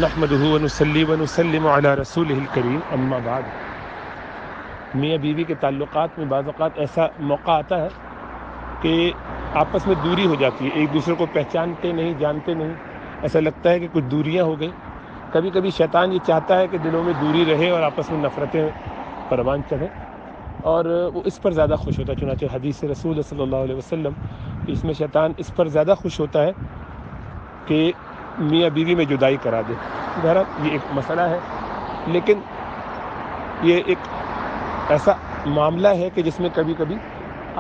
نحمدہ ونصلی ونسلم علی رسولہ الکریم، اما بعد۔ میاں بیوی کے تعلقات میں بعض اوقات ایسا موقع آتا ہے کہ آپس میں دوری ہو جاتی ہے، ایک دوسرے کو پہچانتے نہیں، جانتے نہیں، ایسا لگتا ہے کہ کچھ دوریاں ہو گئی۔ کبھی کبھی شیطان یہ چاہتا ہے کہ دلوں میں دوری رہے اور آپس میں نفرتیں پروان چڑھیں، اور وہ اس پر زیادہ خوش ہوتا ہے۔ چنانچہ حدیث رسول صلی اللہ علیہ وسلم، اس میں شیطان اس پر زیادہ خوش ہوتا ہے کہ میاں بیوی میں جدائی کرا دے۔ بہرحال یہ ایک مسئلہ ہے، لیکن یہ ایک ایسا معاملہ ہے کہ جس میں کبھی کبھی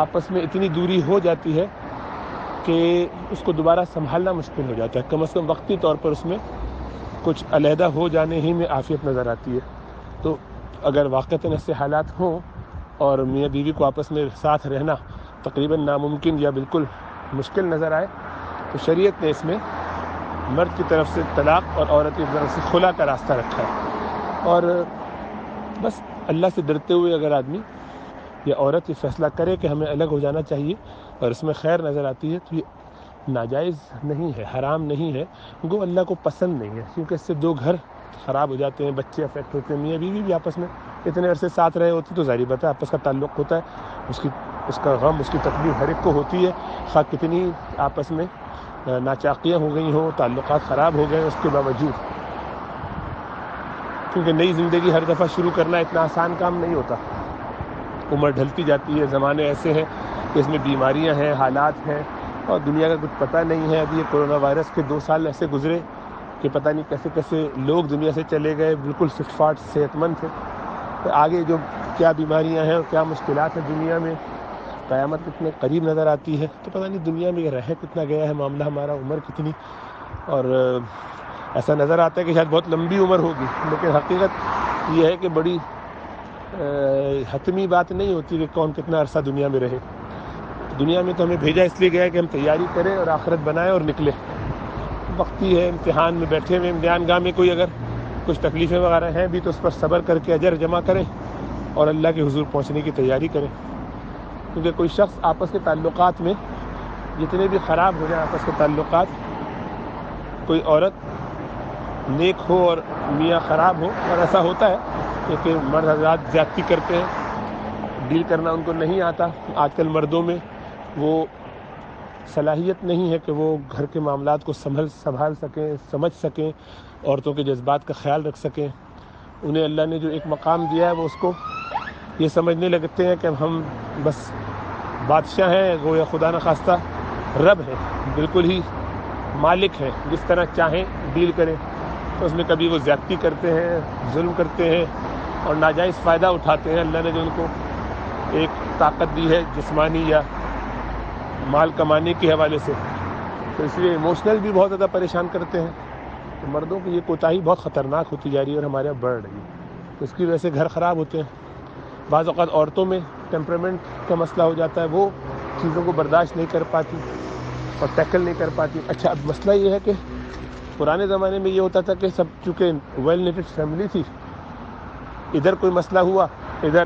آپس میں اتنی دوری ہو جاتی ہے کہ اس کو دوبارہ سنبھالنا مشکل ہو جاتا ہے۔ کم از کم وقتی طور پر اس میں کچھ علیحدہ ہو جانے ہی میں عافیت نظر آتی ہے۔ تو اگر واقعتاً ایسے حالات ہوں اور میاں بیوی کو آپس میں ساتھ رہنا تقریباً ناممکن یا بالکل مشکل نظر آئے، تو شریعت نے اس میں مرد کی طرف سے طلاق اور عورت کی طرف سے خلا کا راستہ رکھا ہے۔ اور بس اللہ سے ڈرتے ہوئے اگر آدمی یا عورت یہ فیصلہ کرے کہ ہمیں الگ ہو جانا چاہیے اور اس میں خیر نظر آتی ہے، تو یہ ناجائز نہیں ہے، حرام نہیں ہے، گو اللہ کو پسند نہیں ہے، کیونکہ اس سے دو گھر خراب ہو جاتے ہیں، بچے افیکٹ ہوتے ہیں۔ میاں بیوی بھی آپس میں اتنے عرصے ساتھ رہے ہوتے تو ظاہری بات ہے آپس کا تعلق ہوتا ہے، اس کا غم، اس کی تکلیف ہر ایک کو ہوتی ہے، خواہ کتنی آپس میں ناچاقیاں ہو گئی ہوں، تعلقات خراب ہو گئے، اس کے باوجود، کیونکہ نئی زندگی ہر دفعہ شروع کرنا اتنا آسان کام نہیں ہوتا۔ عمر ڈھلتی جاتی ہے، زمانے ایسے ہیں کہ اس میں بیماریاں ہیں، حالات ہیں، اور دنیا کا کچھ پتہ نہیں ہے۔ ابھی یہ کرونا وائرس کے 2 سال ایسے گزرے کہ پتہ نہیں کیسے کیسے لوگ دنیا سے چلے گئے، بالکل فٹ فاٹ صحت مند تھے۔ تو آگے جو کیا بیماریاں ہیں اور کیا مشکلات ہیں دنیا میں، قیامت کتنے قریب نظر آتی ہے، تو پتہ نہیں دنیا میں یہ رہ کتنا گیا ہے معاملہ ہمارا، عمر کتنی، اور ایسا نظر آتا ہے کہ شاید بہت لمبی عمر ہوگی، لیکن حقیقت یہ ہے کہ بڑی حتمی بات نہیں ہوتی کہ کون کتنا عرصہ دنیا میں رہے۔ دنیا میں تو ہمیں بھیجا اس لیے گیا ہے کہ ہم تیاری کریں اور آخرت بنائیں اور نکلیں۔ وقتی ہے، امتحان میں بیٹھے ہوئے، امتحان گاہ میں کوئی اگر کچھ تکلیفیں وغیرہ ہیں بھی تو اس پر صبر کر کے اجر جمع کریں اور اللہ کے حضور پہنچنے کی تیاری کریں، کیونکہ کوئی شخص آپس کے تعلقات میں جتنے بھی خراب ہو جائیں آپس کے تعلقات، کوئی عورت نیک ہو اور میاں خراب ہو، اور ایسا ہوتا ہے کہ مرد حضرات زیادتی کرتے ہیں، ڈیل کرنا ان کو نہیں آتا۔ آج کل مردوں میں وہ صلاحیت نہیں ہے کہ وہ گھر کے معاملات کو سنبھال سکیں، سمجھ سکیں، عورتوں کے جذبات کا خیال رکھ سکیں۔ انہیں اللہ نے جو ایک مقام دیا ہے وہ اس کو یہ سمجھنے لگتے ہیں کہ ہم بس بادشاہ ہیں، گویا خدا نخواستہ رب ہے، بالکل ہی مالک ہے، جس طرح چاہیں ڈیل کریں۔ تو اس میں کبھی وہ زیادتی کرتے ہیں، ظلم کرتے ہیں اور ناجائز فائدہ اٹھاتے ہیں۔ اللہ نے جو ان کو ایک طاقت دی ہے جسمانی یا مال کمانے کے حوالے سے، تو اس لیے ایموشنل بھی بہت زیادہ پریشان کرتے ہیں۔ تو مردوں کی یہ کوتاہی بہت خطرناک ہوتی جا رہی ہے اور ہمارے یہاں بڑھ رہی ہے، تو اس کی وجہ سے گھر خراب ہوتے ہیں۔ بعض اوقات عورتوں میں ٹیمپرامنٹ کا مسئلہ ہو جاتا ہے، وہ چیزوں کو برداشت نہیں کر پاتی اور ٹیکل نہیں کر پاتی۔ اچھا، اب مسئلہ یہ ہے کہ پرانے زمانے میں یہ ہوتا تھا کہ سب چونکہ ویل نیٹڈ فیملی تھی، ادھر کوئی مسئلہ ہوا، ادھر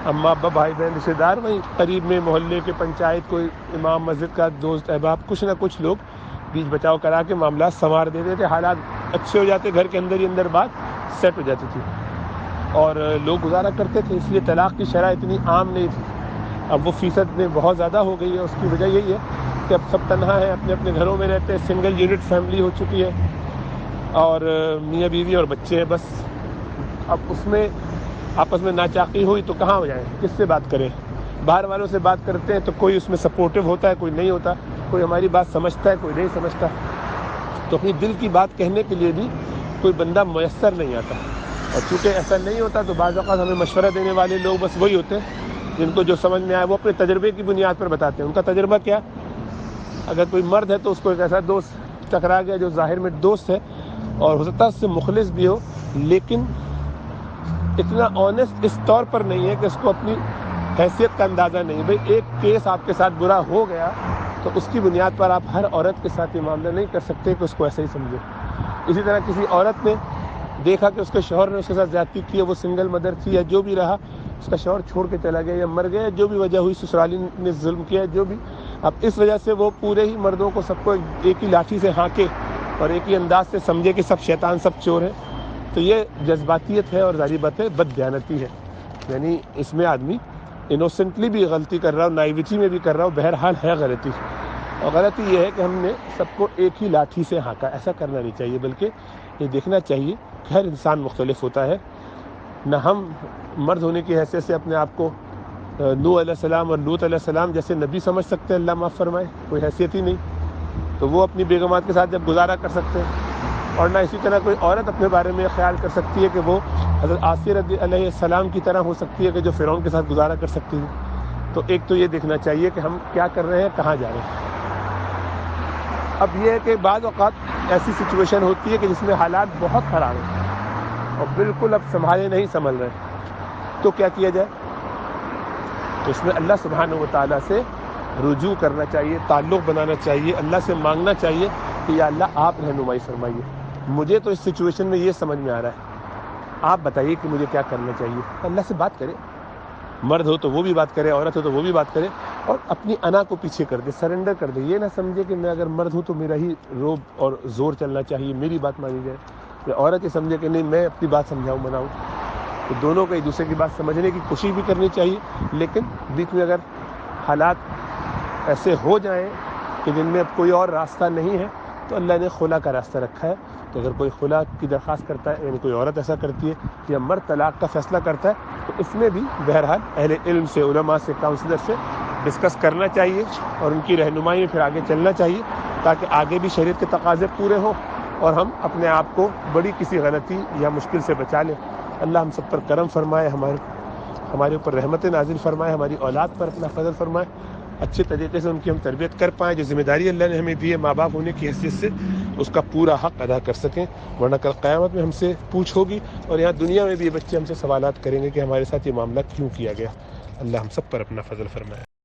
اماں ابا بھائی بہن رشتے دار، وہیں قریب میں محلے کے پنچایت کوئی امام مسجد کا دوست احباب، کچھ نہ کچھ لوگ بیچ بچاؤ کرا کے معاملات سنوار دیتے تھے، حالات اچھے ہو جاتے، گھر کے اندر ہی اندر بات سیٹ ہو جاتی تھی اور لوگ گزارا کرتے تھے۔ اس لیے طلاق کی شرح اتنی عام نہیں تھی۔ اب وہ فیصد میں بہت زیادہ ہو گئی ہے۔ اس کی وجہ یہی ہے کہ اب سب تنہا ہیں، اپنے اپنے گھروں میں رہتے ہیں، سنگل یونٹ فیملی ہو چکی ہے اور میاں بیوی اور بچے ہیں بس۔ اب اس میں آپس میں ناچاقی ہوئی تو کہاں ہو جائیں، کس سے بات کریں؟ باہر والوں سے بات کرتے ہیں تو کوئی اس میں سپورٹو ہوتا ہے، کوئی نہیں ہوتا، کوئی ہماری بات سمجھتا ہے، کوئی نہیں سمجھتا، تو اپنی دل کی بات کہنے کے لیے بھی کوئی بندہ میسر نہیں آتا۔ اور چونکہ ایسا نہیں ہوتا تو بعض اوقات ہمیں مشورہ دینے والے لوگ بس وہی ہوتے ہیں جن کو جو سمجھ میں آئے وہ اپنے تجربے کی بنیاد پر بتاتے ہیں۔ ان کا تجربہ کیا؟ اگر کوئی مرد ہے تو اس کو ایک ایسا دوست ٹکرا گیا جو ظاہر میں دوست ہے اور ہو سکتا ہے اس سے مخلص بھی ہو، لیکن اتنا آنیسٹ اس طور پر نہیں ہے کہ اس کو اپنی حیثیت کا اندازہ نہیں۔ بھئی ایک کیس آپ کے ساتھ برا ہو گیا تو اس کی بنیاد پر آپ ہر عورت کے ساتھ یہ معاملہ نہیں کر سکتے کہ اس کو ایسے ہی سمجھے۔ اسی طرح کسی عورت نے دیکھا کہ اس کے شوہر نے اس کے ساتھ زیادتی کی ہے، وہ سنگل مدر تھی یا جو بھی رہا، اس کا شوہر چھوڑ کے چلا گیا یا مر گیا، جو بھی وجہ ہوئی، سسرالی نے ظلم کیا، جو بھی، اب اس وجہ سے وہ پورے ہی مردوں کو سب کو ایک ہی لاٹھی سے ہانکے اور ایک ہی انداز سے سمجھے کہ سب شیطان سب چور ہیں، تو یہ جذباتیت ہے اور ظاہری بات ہے بد دیانتی ہے. یعنی اس میں آدمی انوسنٹلی بھی غلطی کر رہا ہو، نائیوٹی میں بھی کر رہا ہو، بہرحال ہے غلطی. اور غلطی یہ ہے کہ ہم نے سب کو ایک ہی لاٹھی سے ہانکا. ایسا کرنا نہیں چاہیے، بلکہ یہ دیکھنا چاہیے کہ ہر انسان مختلف ہوتا ہے. نہ ہم مرد ہونے کی حیثیت سے اپنے آپ کو نوح علیہ السلام اور لوط علیہ السلام جیسے نبی سمجھ سکتے ہیں، اللہ معاف فرمائے، کوئی حیثیت ہی نہیں. تو وہ اپنی بیگمات کے ساتھ جب گزارا کر سکتے ہیں، اور نہ اسی طرح کوئی عورت اپنے بارے میں خیال کر سکتی ہے کہ وہ حضرت آسیہ علیہ السلام کی طرح ہو سکتی ہے کہ جو فرعون کے ساتھ گزارا کر سکتی ہے. تو ایک تو یہ دیکھنا چاہیے کہ ہم کیا کر رہے ہیں، کہاں جا رہے ہیں. اب یہ ہے کہ بعض اوقات ایسی سچویشن ہوتی ہے کہ جس میں حالات بہت خراب ہیں اور بالکل اب سنبھالے نہیں سنبھل رہے، تو کیا کیا جائے؟ تو اس میں اللہ سبحانہ و تعالیٰ سے رجوع کرنا چاہیے، تعلق بنانا چاہیے، اللہ سے مانگنا چاہیے کہ یا اللہ آپ رہنمائی فرمائیے. مجھے تو اس سچویشن میں یہ سمجھ میں آ رہا ہے، آپ بتائیے کہ مجھے کیا کرنا چاہیے. اللہ سے بات کرے، مرد ہو تو وہ بھی بات کرے، عورت ہو تو وہ بھی بات کرے، اور اپنی انا کو پیچھے کر دے، سرنڈر کر دے. یہ نہ سمجھے کہ میں اگر مرد ہوں تو میرا ہی روب اور زور چلنا چاہیے، میری بات مانی جائے. یا عورت یہ سمجھے کہ نہیں میں اپنی بات سمجھاؤں مناؤں. تو دونوں کو ایک دوسرے کی بات سمجھنے کی کوشش بھی کرنی چاہیے، لیکن بیچ میں اگر حالات ایسے ہو جائیں کہ جن میں اب کوئی اور راستہ نہیں ہے تو اللہ نے خلا کا راستہ رکھا ہے. تو اگر کوئی خلا کی درخواست کرتا ہے، یعنی کوئی عورت ایسا کرتی ہے یا مرد طلاق کا فیصلہ کرتا ہے، تو اس میں بھی بہرحال اہل علم سے، علماء سے، کاؤنسلر سے ڈسکس کرنا چاہیے اور ان کی رہنمائی میں پھر آگے چلنا چاہیے، تاکہ آگے بھی شریعت کے تقاضے پورے ہوں اور ہم اپنے آپ کو بڑی کسی غلطی یا مشکل سے بچا لیں. اللہ ہم سب پر کرم فرمائے، ہمارے اوپر رحمت نازل فرمائے، ہماری اولاد پر اپنا فضل فرمائے، اچھے طریقے سے ان کی ہم تربیت کر پائیں، جو ذمہ داری اللہ نے ہمیں دی ہے ماں باپ ہونے کی حیثیت سے اس کا پورا حق ادا کر سکیں. ورنہ کل قیامت میں ہم سے پوچھ ہوگی، اور یہاں دنیا میں بھی یہ بچے ہم سے سوالات کریں گے کہ ہمارے ساتھ یہ معاملہ کیوں کیا گیا. اللہ ہم سب پر اپنا فضل فرمائے.